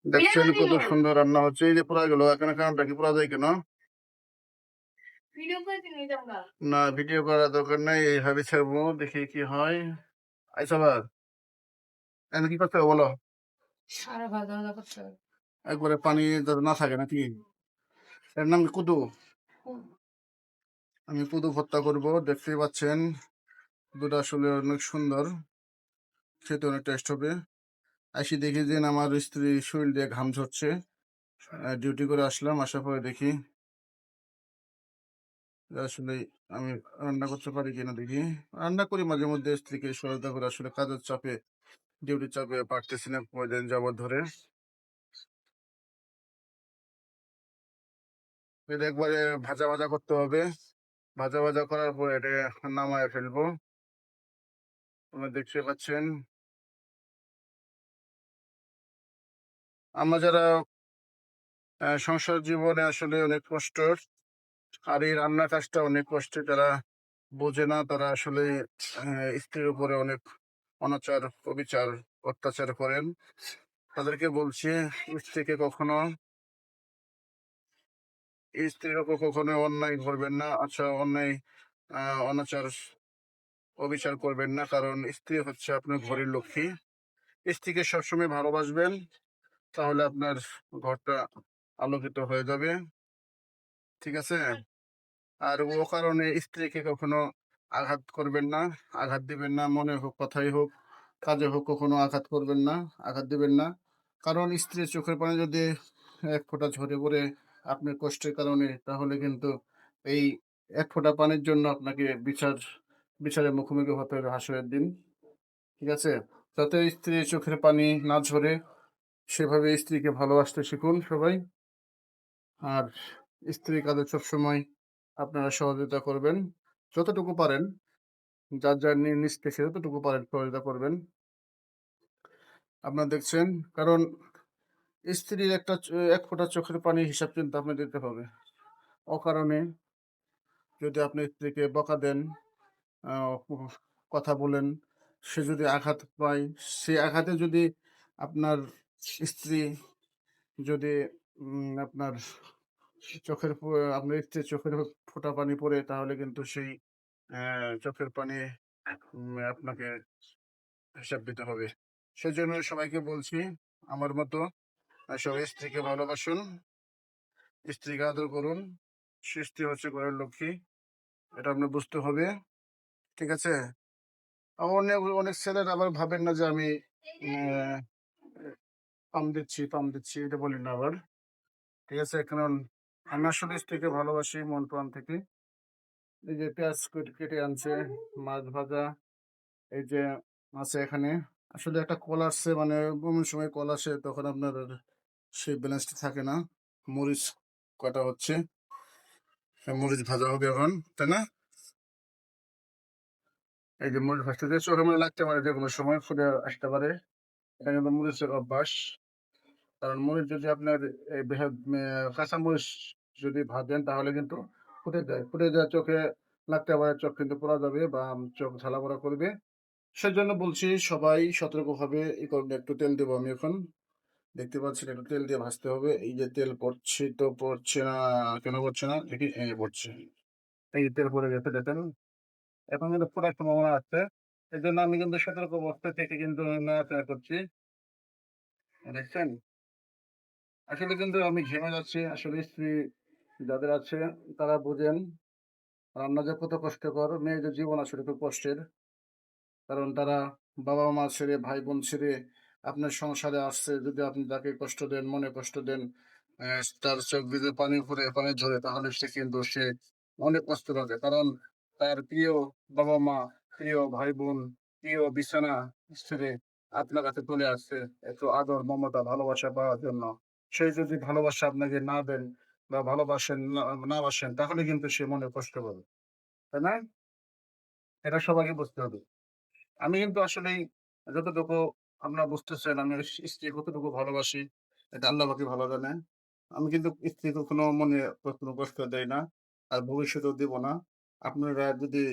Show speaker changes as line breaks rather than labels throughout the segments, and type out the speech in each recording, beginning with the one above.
দেখছেন কত সুন্দর রান্না হচ্ছে। এই যে পুরা গেল, এখানে কারণটা কি পুরা যায় কেন? না, ভিডিও করার দরকার নাই, এইভাবে ছাড়বো, দেখি কি হয়। আচ্ছা বা এখন কি করতে হবে বলো? একবারে পানি যাতে না থাকে নাকি? এর নাম কি কুদু? আমি কুদু ভর্তা করব, দেখতেই পাচ্ছেন। কুদুটা আসলে অনেক সুন্দর, খেতে অনেক টেস্ট হবে। আসি দেখি যে আমার স্ত্রী শরীর দিয়ে ঘাম ঝরছে। ডিউটি করে আসলাম, আসার পরে দেখি যে আসলে আমি রান্না করতে পারি কিনা দেখি। রান্না করি মাঝে মধ্যে, স্ত্রীকে সহায়তা করে, আসলে কাজের চাপে, ডিউটির চাপে পারতেছি না কয়দিন যাবৎ ধরে। এটা একবারে ভাজা ভাজা করতে হবে। ভাজা ভাজা করার পর এটা নামায় ফেলবো। আপনারা দেখতে পাচ্ছেন, আমরা যারা সংসার জীবনে আসলে অনেক কষ্টের, আর এই রান্না কাজটা অনেক কষ্টের। যারা বোঝে না তারা আসলে স্ত্রীর উপরে অনেক অনাচার, অবিচার, অত্যাচার করেন। তাদেরকে বলছি, স্ত্রীকে কখনো, স্ত্রীর উপর কখনো অন্যায় করবেন না। আচ্ছা, অন্যায়, অনাচার, অবিচার করবেন না, কারণ স্ত্রী হচ্ছে আপনার ঘরের লক্ষ্মী। স্ত্রীকে সবসময় ভালোবাসবেন, তাহলে আপনার ঘরটা আলোকিত হয়ে যাবে। ঠিক আছে? আর ও কারণে স্ত্রীকে কখনো আঘাত করবেন না, আঘাত দিবেন না, মনে হোক, কথাই হোক, কাজে হোক, কখনো আঘাত করবেন না, আঘাত দিবেন না। কারণ স্ত্রীর চোখের পানি যদি এক ফোঁটা ঝরে পড়ে আপনার কষ্টের কারণে, তাহলে কিন্তু এই এক ফোঁটা পানির জন্য আপনাকে বিচারের মুখোমুখি হতে হবে হাসরের দিন। ঠিক আছে? যাতে স্ত্রীর চোখের পানি না ঝরে, সেভাবে স্ত্রীকে ভালোবাসতে শিখুন সবাই। আর স্ত্রীর কাজে সবসময় আপনারা সহযোগিতা করবেন, যতটুকু পারেন। যার যার নিজ থেকে যতটুকু পারেন সহযোগিতা করবেন। আপনারা দেখছেন, কারণ স্ত্রীর এক ফোঁটা চোখের পানির হিসাব কিন্তু আপনি দিতে হবে। অকারণে যদি আপনি স্ত্রীকে বকা দেন, কথা বলেন, সে যদি আঘাত পায়, সে আঘাতে যদি আপনার স্ত্রী যদি আপনার আপনার স্ত্রীর চোখের ফোঁটা পানি পড়ে, তাহলে কিন্তু সেই চোখের পানি আপনাকে হিসাব দিতে হবে। সেজন্য সবাইকে বলছি, আমার মতো সবাই স্ত্রীকে ভালোবাসুন, স্ত্রীকে আদর করুন। সে স্ত্রী হচ্ছে ঘরের লক্ষ্মী, এটা আপনার বুঝতে হবে। ঠিক আছে? অনেক অনেক ছেলেরা আবার ভাবেন না যে আমি আহ, পাম দিচ্ছি, এটা বলি না আবার। ঠিক আছে? কারণ আমি আসলে স্ত্রীকে ভালোবাসি মন প্রাণ থেকে। এই যে পেঁয়াজ কেটে আনছে, মাছ ভাজা, এই যে আছে এখানে। আসলে একটা কল আসছে, মানে এমন সময় কল আসে তখন আপনার সেই ব্যালেন্সটা থাকে না। মরিচ কাটা হচ্ছে, মরিচ ভাজা হবে এখন, তাই না? এই যে মরিচ ভাজতে চোখে মনে লাগতে পারে, যে কোনো সময় ফুটে আসতে পারে। এটা কিন্তু মরিচের অভ্যাস। কারণ মরিচ যদি আপনার কাঁচা মরিচ যদি ভাজেন, তাহলে কিন্তু ফুটে যায়, চোখে লাগতে পারে, চোখ কিন্তু পোড়া যাবে বা চোখ ঝালা পোড়া করবে। সেজন্য বলছি সবাই সতর্কভাবে ই করুন। একটু তেল দেবো আমি এখন, দেখতে পাচ্ছেন, একটু তেল দিয়ে ভাজতে হবে। এই যে তেল পড়ছে, তো পড়ছে না কেন? পড়ছে না দেখি, এই পড়ছে। এই যে তেল পড়ে গেছে, দেখেন। এখন কিন্তু পড়ার সম্ভাবনা আছে। এই জন্য আমি কিন্তু সতর্ক অবস্থা থেকে কিন্তু নাড়াচাড়া করছি, দেখছেন। আসলে কিন্তু আমি ঘেমে যাচ্ছি। আসলে স্ত্রী যাদের আছে তারা বোঝেন রান্না যে কত কষ্টকর। মেয়েদের জীবন আসলে খুব কষ্টের। কারণ তারা বাবা মা ছেড়ে, ভাই বোন ছেড়ে আপনার সংসারে আসছে। যদি আপনি তাকে কষ্ট দেন, মনে কষ্ট দেন, তার চোখ দিয়ে পানি ঝরে, তাহলে সে অনেক কষ্ট পাবে। কারণ তার প্রিয় বাবা মা, প্রিয় ভাই বোন, প্রিয় বিছানা ছেড়ে আপনার কাছে চলে আসছে একটু আদর, মমতা, ভালোবাসা পাওয়ার জন্য। সে যদি ভালোবাসা আপনাকে না দেন বা না বাসেন, তাহলে কিন্তু সে মনে কষ্ট পাবে, তাই না? এটা সবাইকে বুঝতে হবে। আমি কিন্তু আসলেই যতটুকু আপনারা বুঝতেছেন, আমি স্ত্রী কতটুকু ভালোবাসি, এটা আল্লাহ পাকই ভালো জানে। আমি কিন্তু স্ত্রী কখনো মনে কখনো কষ্ট দেই না, আর ভবিষ্যতেও দিব না। আপনারা যদি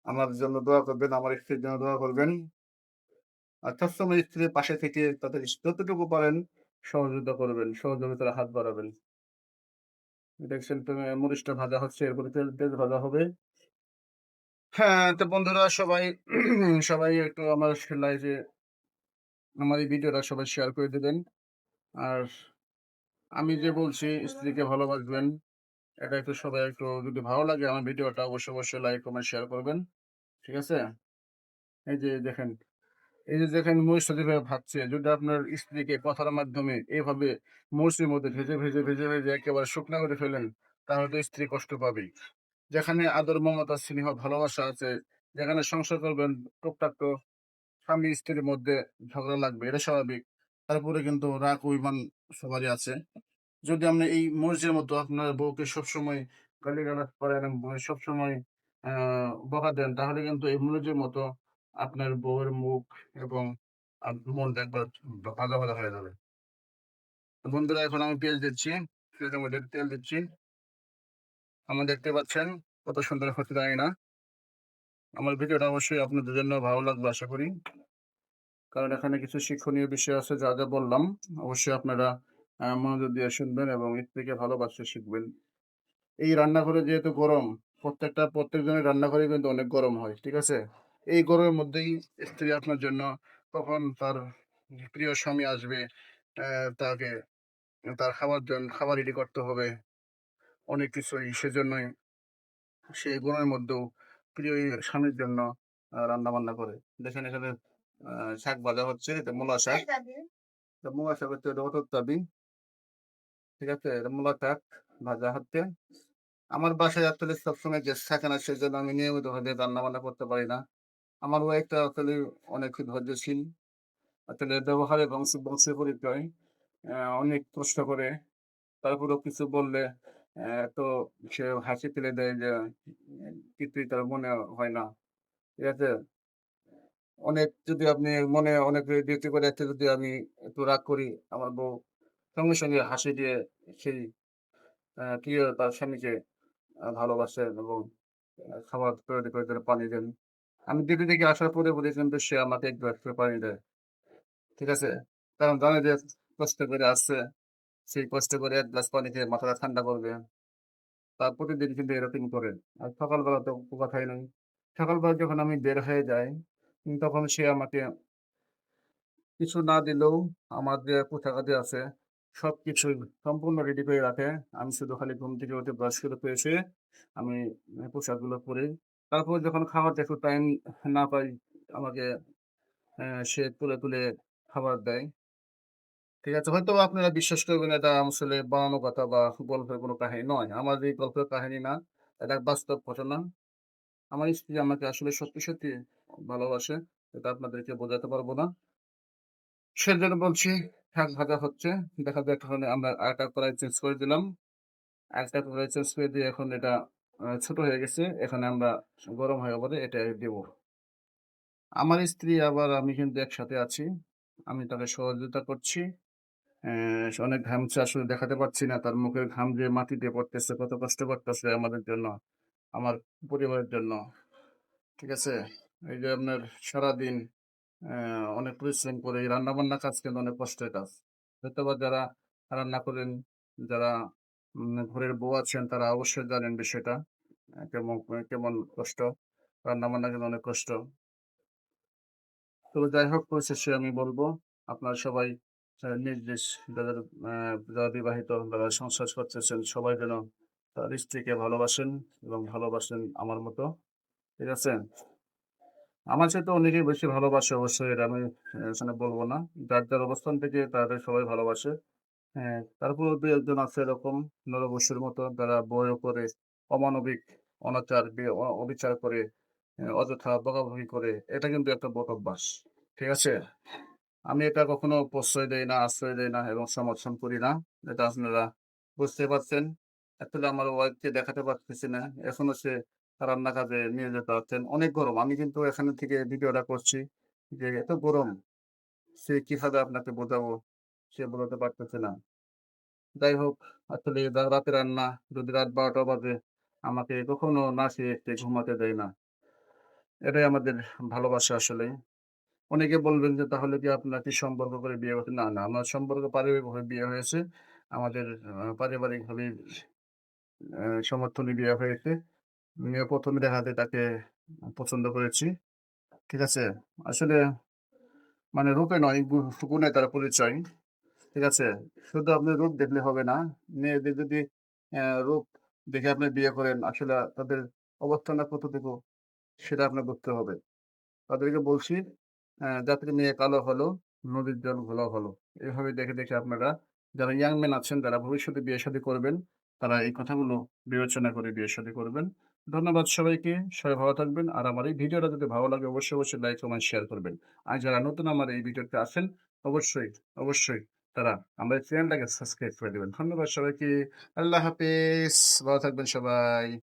আমার জন্য দোয়া করবেন, আমার স্ত্রীর জন্য দোয়া করবেন। আর সবসময় স্ত্রীর পাশে থেকে তাদের যতটুকু পারেন সহযোগিতা করবেন, সহযোগিতার হাত বাড়াবেন। দেখছেন তো মরিচটা ভাজা হচ্ছে, এরপরে তেল ভাজা হবে। হ্যাঁ, তো বন্ধুরা সবাই সবাই একটু আমার লাইভে আমার এই ভিডিওটা সবাই শেয়ার করে দিবেন। আর আমি যে বলছি স্ত্রীকে ভালোবাসবেন, এটা একটু সবাই একটু যদি ভালো লাগে আমার ভিডিওটা অবশ্যই লাইক, কমেন্ট, শেয়ার করবেন। ঠিক আছে? এই যে দেখেন, এই যে দেখেন মরিচটা যেভাবে ভাজছে, যদি আপনার স্ত্রীকে কথার মাধ্যমে এভাবে মরিচের মধ্যে ভেজে একেবারে শুকনা করে ফেলেন, তাহলে তো স্ত্রী কষ্ট পাবেই। যেখানে আদর, মমতা, স্নেহ, ভালোবাসা আছে, যেখানে সংসার করবেন টুকটাক তো স্বামী-স্ত্রীর মধ্যে ঝগড়া লাগবে, এটা স্বাভাবিক। তারপরে কিন্তু রাগ অভিমান সবারই আছে। যদি আপনি এই মরিচের মতো আপনার বউকে সবসময় গালিগালাজ করেন এবং সবসময় আ বকা দেন, তাহলে কিন্তু এই মরিচের মতো আপনার বউয়ের মুখ এবং মনটা একবার ভাজা হয়ে যাবে। তো বন্ধুরা এখন আমি পেঁয়াজ দিচ্ছি। পেঁয়াজের মধ্যে তেল দিচ্ছি। আমার দেখতে পাচ্ছেন কত সুন্দর হচ্ছে জানি না। আমার ভিডিওটা অবশ্যই আপনাদের জন্য ভালো লাগবে আশা করি। কারণ এখানে কিছু শিক্ষণীয় বিষয় আছে যা বললাম, অবশ্যই আপনারা মনোযোগ দিয়ে শুনবেন এবং স্ত্রীকে ভালোবাসতে শিখবেন। এই রান্নাঘরে যেহেতু গরম, প্রত্যেকজনের রান্নাঘরেই কিন্তু অনেক গরম হয়। ঠিক আছে? এই গরমের মধ্যেই স্ত্রী আপনার জন্য কখন তার প্রিয় স্বামী আসবে, তাকে তার খাবার রেডি করতে হবে। অনেক কিছুই সেজন্যই সে এই গরমের মধ্যেও প্রিয় এই স্বামীর জন্য রান্নাবান্না করে। দেখেন এখানে আ শাক ভাজা হচ্ছে, এটা মূলা শাক। এটা মূলা শাক হচ্ছে এটা অতত্যাবি। ঠিক আছে? এটা মূলা শাক ভাজা হচ্ছে। আমার বাসায় আসলে সবসময় গেস্ট থাকে না, সেজন্য আমি নিয়মিতভাবে রান্নাবান্না করতে পারি না। আমার ওয়াইফটা আসলে অনেক ধৈর্যশীল। আসলে ব্যবহারে বংশে পরিচয়। অনেক কষ্ট করে। তারপরেও কিছু বললে তো সে হাসি ফেলে দেয় যে কিছুই তার মনে হয় না। ঠিক আছে? যদি আপনি মনে অনেক ডিউটি করে একটা যদি আমি একটু রাগ করি, আমার বউ সঙ্গে হাসি দিয়ে সেই প্রিয় তার স্বামীকে ভালোবাসেন এবং খাবার তৈরি করে দেন, পানি দেন। আমি ডিউটি থেকে আসার পরে কিন্তু সে আমাকে ১ গ্লাস করে পানি দেয়। ঠিক আছে? কারণ জানে যে কষ্ট করে আসছে। সেই কষ্ট করে ১ গ্লাস পানি খেয়ে মাথাটা ঠান্ডা করবে। তার প্রতিদিন কিন্তু এরকমই করে। আর সকালবেলা তো কথাই নাই। সকালবেলা যখন আমি বের হয়ে যাই, তখন সে আমাকে কিছু না দিলেও আমার যে পোশাক-আদি আছে সবকিছুই সম্পূর্ণ রেডি করে রাখে। আমি শুধু খালি ঘুম থেকে উঠে ব্রাশ করে ফ্রেশ হয়ে আমি পোশাকগুলো পরি। তারপর যখন খাওয়ার একটু টাইম না পাই, আমাকে সে তুলে খাবার দেয়। ঠিক আছে? হয়তোবা আপনারা বিশ্বাস করবেন এটা আসলে বানানো কথা বা গল্পের কোনো কাহিনী নয়। আমার এই গল্পের কাহিনী না। এটা বাস্তব ঘটনা। আমার স্ত্রী আমাকে আসলে সত্যি ভালোবাসে। এটা আপনাদেরকে বোঝাতে পারব না। সেজন্য বলছি শাক ভাজা হচ্ছে। দেখা যাক এখন আমরা আরেকটা কড়াই চেঞ্জ করে দিলাম। আরেকটা কড়াই চেঞ্জ করে দিয়ে এখন এটা ছোট হয়ে গেছে। এখানে আমরা গরম হয়ে পরে এটা দিব। আমার স্ত্রী আবার আমি কিন্তু একসাথে আছি। আমি তাকে সহযোগিতা করছি। সে অনেক ঘামছে আসলে দেখাতে পারছি না। তার মুখের ঘাম যে মাটিতে পড়তেছে, কত কষ্ট করতেছে আমাদের জন্য, আমার পরিবারের জন্য। ঠিক আছে? এই যে আপনার সারাদিন অ্যা অনেক পরিশ্রম করে এই রান্নাবান্না কাজ কিন্তু অনেক কষ্টের কাজ। হয়তোবা যারা রান্না করেন, যারা ঘরের বউ আছেন তারা অবশ্যই জানেন বিষয়টা। কেমন কষ্ট। রান্নাবান্না কিন্তু অনেক কষ্ট। তো যাই হোক পরিশেষে আমি বলব, আপনারা সবাই নিজ যাদের আ যারা বিবাহিত, যারা সংসার করতেছেন সবাই যেন তার স্ত্রীকে ভালোবাসেন এবং ভালোবাসেন আমার মতো। ঠিক আছে? আমার চাইতে অনেকেই বেশি ভালোবাসে অবশ্যই এটা আমি এখানে বলব না। যার অবস্থান থেকে তাদের সবাই ভালোবাসে। হ্যাঁ, তারপরেও ২-১ জন আছে এরকম নরপশুর মতো যারা বউয়ের উপরে অমানবিক অনাচার, অবিচার করে, অযথা বকাবকি করে। এটা কিন্তু একটা বদ অভ্যাস। ঠিক আছে? আমি এটা কখনো প্রশ্রয় দেই না, আশ্রয় দেই না এবং সমর্থন করি না। এটা আপনারা বুঝতে পারছেন। আসলে আমার ওয়াইফকে দেখাতে পারতেছি না। এখনো সে রান্না কাজে নিয়োজিত আছেন। অনেক গরম। আমি কিন্তু এখানে থেকে ভিডিওটা করছি যে এত গরম, সে কিভাবে আপনাকে বোঝাবো? সে বোঝাতে পারতেছে না। যাই হোক, আসলে রাতে রান্না যদি রাত ১২টা বাজে, আমাকে কখনো না খেয়ে সে ঘুমাতে দেয় না। এটাই আমাদের ভালোবাসা আসলে। অনেকে বলবেন যে, "তাহলে কি আপনার কি সম্পর্ক করে বিয়ে হয়েছে?" না, না, আমার সম্পর্ক পারিবারিকভাবে বিয়ে হয়েছে। আমাদের পারিবারিকভাবে সমর্থনে বিয়ে হয়েছে। আমিও ১ম দেখাতে তাকে পছন্দ করেছি। ঠিক আছে? আসলে মানে রূপে নয়, গুণে তার পরিচয়। ঠিক আছে? শুধু আপনি রূপ দেখলে হবে না। মেয়েদের যদি রূপ দেখে আপনি বিয়ে করেন, আসলে তাদের অবস্থানটা কতটুকু সেটা আপনার বুঝতে হবে। তাদেরকে বলছি জাতির মেয়ে কালো হলো, নদীর জল ঘোলা হলো। এভাবে দেখে, দেখে আপনারা যারা ইয়াং ম্যান আছেন, যারা ভবিষ্যতে বিয়ে-শাদী করবেন, তারা এই কথাগুলো বিবেচনা করে বিয়ে-শাদী করবেন। ধন্যবাদ সবাইকে। সবাই ভালো থাকবেন। আর আমার এই ভিডিওটা যদি ভালো লাগে অবশ্যই, অবশ্যই লাইক, কমেন্ট, শেয়ার করবেন। আর যারা নতুন আমার এই ভিডিওতে আছেন অবশ্যই, অবশ্যই তারা আমার এই চ্যানেলটাকে সাবস্ক্রাইব করে দিবেন। ধন্যবাদ সবাইকে। আল্লাহ হাফেজ। ভালো থাকবেন সবাই।